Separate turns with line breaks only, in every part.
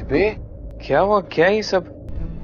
बेबे क्या हुआ, क्या ये सब?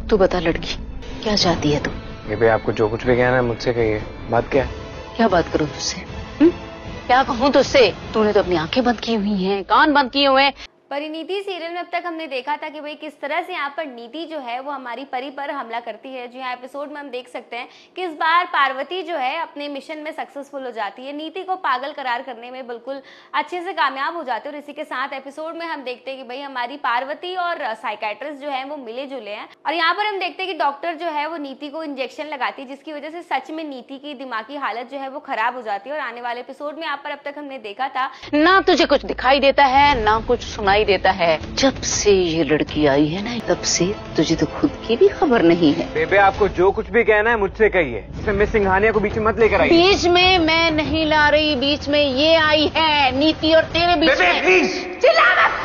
तू बता लड़की, क्या चाहती है तू?
बेबे आपको जो कुछ भी कहना है मुझसे कहिए। बात क्या है?
क्या बात करूं तुझसे? क्या कहूं तुझसे? तूने तो अपनी आंखें बंद की हुई हैं, कान बंद किए हुए हैं।
परिणीति सीरियल में अब तक हमने देखा था कि भाई किस तरह से यहाँ पर नीति जो है वो हमारी परी पर हमला करती है। जो यहाँ एपिसोड में हम देख सकते हैं कि इस बार पार्वती जो है अपने मिशन में सक्सेसफुल हो जाती है, नीति को पागल करार करने में बिल्कुल अच्छे से कामयाब हो जाते हैं। और इसी के साथ एपिसोड में हम देखते हैं कि भाई हमारी पार्वती और साइकेट्रिस्ट जो है वो मिले जुले हैं। और यहाँ पर हम देखते हैं कि डॉक्टर जो है वो नीति को इंजेक्शन लगाती है, जिसकी वजह से सच में नीति की दिमागी हालत जो है वो खराब हो जाती है। और आने वाले एपिसोड में यहाँ पर अब तक हमने देखा था
ना तुझे कुछ दिखाई देता है ना कुछ सुनाई देता है। जब से ये लड़की आई है ना, तब से तुझे तो खुद की भी खबर नहीं है।
बेबे आपको जो कुछ भी कहना है मुझसे कहिए। इसमें मिस सिंघानिया को बीच में मत लेकर आइए।
बीच में मैं नहीं ला रही, बीच में ये आई है, नीति और तेरे बीच में।
प्लीज
चिल्ला मत।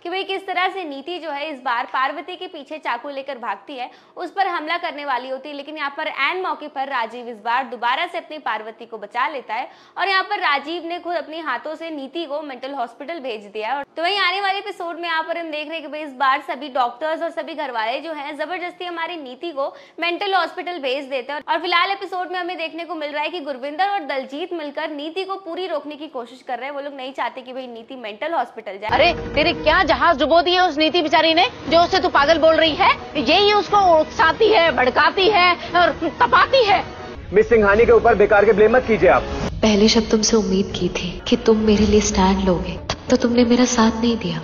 कि भाई किस तरह से नीति जो है इस बार पार्वती के पीछे चाकू लेकर भागती है, उस पर हमला करने वाली होती है। लेकिन यहाँ पर एन मौके पर राजीव इस बार दोबारा से अपनी पार्वती को बचा लेता है और यहाँ पर राजीव ने खुद अपने हाथों से नीति को मेंटल हॉस्पिटल भेज दिया। और तो वहीं आने वाले एपिसोड में यहाँ पर हम देख रहे हैं कि भाई इस बार सभी डॉक्टर्स और सभी घरवाले जो है जबरदस्ती हमारी नीति को मेंटल हॉस्पिटल भेज देते हैं। और फिलहाल एपिसोड में हमें देखने को मिल रहा है कि गुरविंदर और दलजीत मिलकर नीति को पूरी रोकने की कोशिश कर रहे हैं। वो लोग नहीं चाहते कि भाई नीति मेंटल हॉस्पिटल जाए।
अरे तेरे क्या जहाज डुबो दिए उस नीति बेचारी ने, जो उससे तू पागल बोल रही है? यही उसको उकसाती है, भड़काती है और तपाती है।
मिस सिंघानिया के ऊपर बेकार के ब्लेम मत कीजिए आप।
पहले जब तुमसे उम्मीद की थी कि तुम मेरे लिए स्टैंड लोगे, तब तो तुमने मेरा साथ नहीं दिया।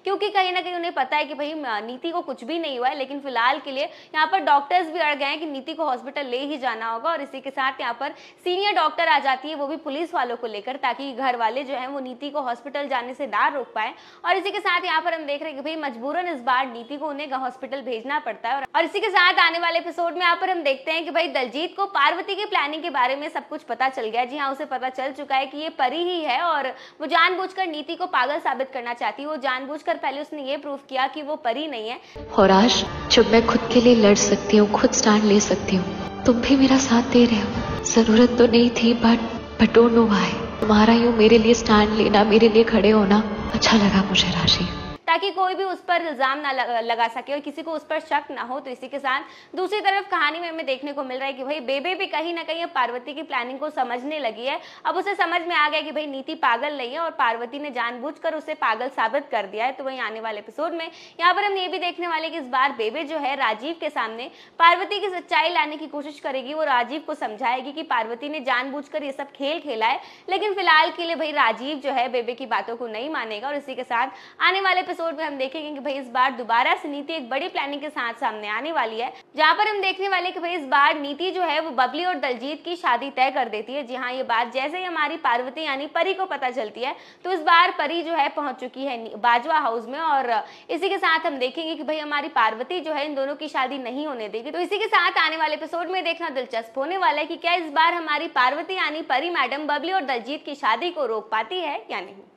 क्योंकि कहीं ना कहीं उन्हें पता है कि भाई नीति को कुछ भी नहीं हुआ है। लेकिन फिलहाल के लिए यहाँ पर डॉक्टर्स भी अड़ गए हैं कि नीति को हॉस्पिटल ले ही जाना होगा। और इसी के साथ यहाँ पर सीनियर डॉक्टर आ जाती है, वो भी पुलिस वालों को लेकर, ताकि घर वाले जो है वो नीति को हॉस्पिटल जाने से ना रोक पाए। और इसी के साथ यहाँ पर हम देख रहे हैं कि भाई मजबूरन इस बार नीति को उन्हें हॉस्पिटल भेजना पड़ता है। और इसी के साथ आने वाले एपिसोड में यहाँ पर हम देखते हैं कि भाई दलजीत को पार्वती की प्लानिंग के बारे में सब कुछ पता चल गया। जी हाँ, उसे पता चल चुका है कि ये परी ही है और वो जानबूझकर नीति को पागल साबित करना चाहती है। वो जानबूझकर पहले उसने ये प्रूफ किया कि वो परी नहीं है।
और आज जब मैं खुद के लिए लड़ सकती हूँ, खुद स्टैंड ले सकती हूँ, तुम भी मेरा साथ दे रहे हो। जरूरत तो नहीं थी, बट डोंट नो व्हाई। तुम्हारा यूं मेरे लिए स्टैंड लेना, मेरे लिए खड़े होना अच्छा लगा मुझे राजीव,
ताकि कोई भी उस पर इल्जाम ना लगा सके और किसी को उस पर शक ना हो। तो इसी के साथ दूसरी तरफ कहानी में हमें देखने को मिल रहा है कि भाई बेबे भी कहीं ना कहीं पार्वती की प्लानिंग को समझने लगी है। अब उसे समझ में आ गया कि भाई नीति पागल नहीं है और पार्वती ने जानबूझकर उसे पागल साबित कर दिया है। तो वहीं आने वाले एपिसोड में यहाँ पर हम ये भी देखने वाले कि इस बार बेबे जो है राजीव के सामने पार्वती की सच्चाई लाने की कोशिश करेगी। वो राजीव को समझाएगी कि पार्वती ने जानबूझकर ये सब खेल खेला है। लेकिन फिलहाल के लिए भाई राजीव जो है बेबे की बातों को नहीं मानेगा। और इसी के साथ आने वाले एपिसोड में हम देखेंगे कि भाई इस बार दोबारा से नीति एक बड़ी प्लानिंग के साथ सामने आने वाली है, जहां पर हम देखने वाले कि भाई इस बार नीति जो है वो बबली और दलजीत की शादी तय कर देती है। जी हाँ, ये बात जैसे ही हमारी पार्वती यानी परी को पता चलती है, तो इस बार परी जो है पहुंच चुकी है बाजवा हाउस में। और इसी के साथ हम देखेंगे कि भाई हमारी पार्वती जो है इन दोनों की शादी नहीं होने देगी। तो इसी के साथ आने वाले एपिसोड में देखना दिलचस्प होने वाला है कि क्या इस बार हमारी पार्वती यानी परी मैडम बबली और दलजीत की शादी को रोक पाती है या नहीं।